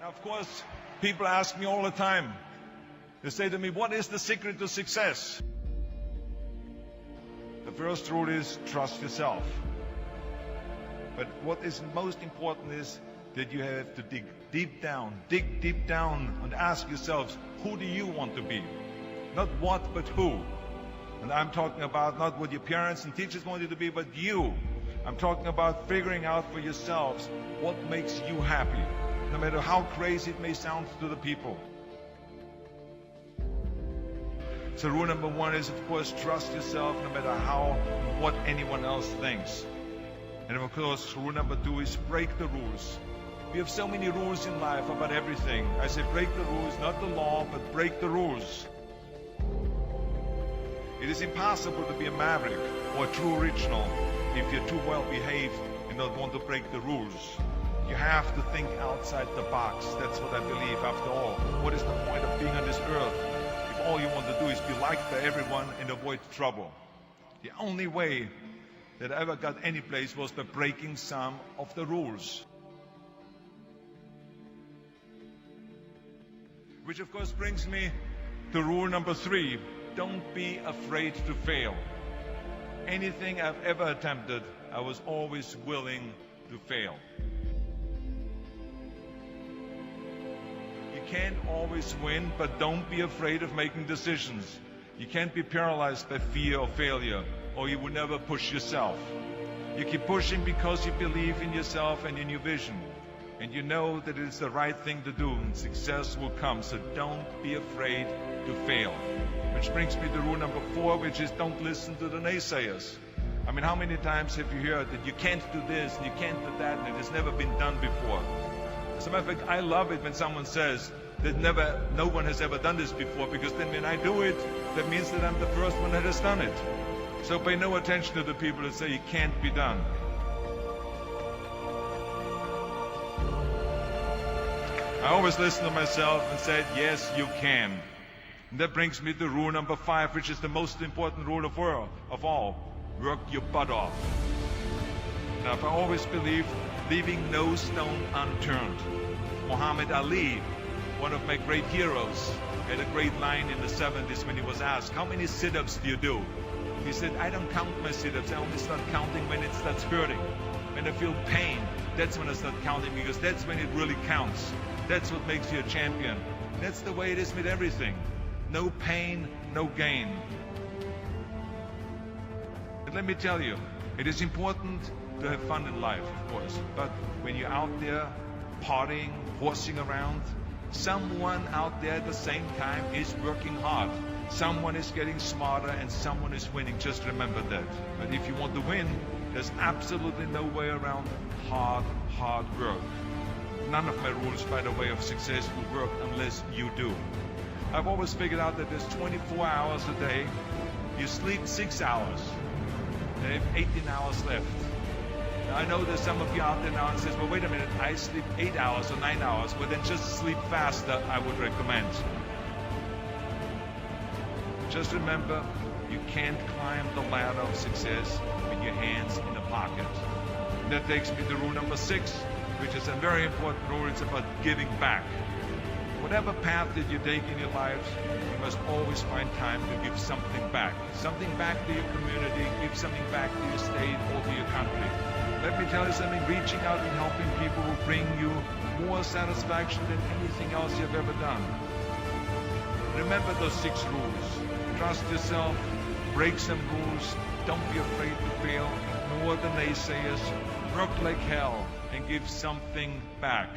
Now, of course, people ask me all the time. They say to me, what is the secret to success? The first rule is trust yourself. But what is most important is that you have to dig deep down and ask yourselves, who do you want to be? Not what, but who. And I'm talking about not what your parents and teachers want you to be, but you. I'm talking about figuring out for yourselves what makes you happy, no matter how crazy it may sound to the people. So rule number one is, of course, trust yourself no matter what anyone else thinks. And of course, rule number two is break the rules. We have so many rules in life about everything. I say break the rules, not the law, but break the rules. It is impossible to be a maverick or a true original if you're too well behaved and don't want to break the rules. You have to think outside the box. That's what I believe. After all, what is the point of being on this earth if all you want to do is be liked by everyone and avoid trouble? The only way that I ever got any place was by breaking some of the rules. Which of course brings me to rule number three. Don't be afraid to fail. Anything I've ever attempted, I was always willing to fail. You can't always win, but don't be afraid of making decisions. You can't be paralyzed by fear of failure, or you will never push yourself. You keep pushing because you believe in yourself and in your vision. And you know that it is the right thing to do, and success will come. So don't be afraid to fail. Which brings me to rule number four, which is don't listen to the naysayers. I mean, how many times have you heard that you can't do this and you can't do that and it has never been done before? As a matter of fact, I love it when someone says that no one has ever done this before, because then when I do it, that means that I'm the first one that has done it. So pay no attention to the people that say it can't be done. I always listen to myself and said, yes, you can. And that brings me to rule number five, which is the most important rule of all. Work your butt off. Now, I've always believed leaving no stone unturned. Muhammad Ali, one of my great heroes, had a great line in the 70s when he was asked, how many sit-ups do you do? He said, I don't count my sit-ups. I only start counting when it starts hurting. When I feel pain, that's when I start counting, because that's when it really counts. That's what makes you a champion. That's the way it is with everything. No pain, no gain. But let me tell you, it is important to have fun in life, of course. But when you're out there partying, horsing around, someone out there at the same time is working hard. Someone is getting smarter and someone is winning. Just remember that. But if you want to win, there's absolutely no way around hard work. None of my rules, by the way, of success will work unless you do. I've always figured out that there's 24 hours a day. You sleep 6 hours. You have 18 hours left. Now, I know there's some of you out there now and says, well, wait a minute, I sleep 8 hours or 9 hours. Well, then just sleep faster, I would recommend. Just remember, you can't climb the ladder of success with your hands in the pocket. And that takes me to rule number 6, which is a very important rule. It's about giving back. Whatever path that you take in your lives, you must always find time to give something back. Something back to your community, give something back to your state or to your country. Let me tell you something, reaching out and helping people will bring you more satisfaction than anything else you've ever done. Remember those 6 rules. Trust yourself, break some rules, don't be afraid to fail, ignore the naysayers, work like hell, and give something back.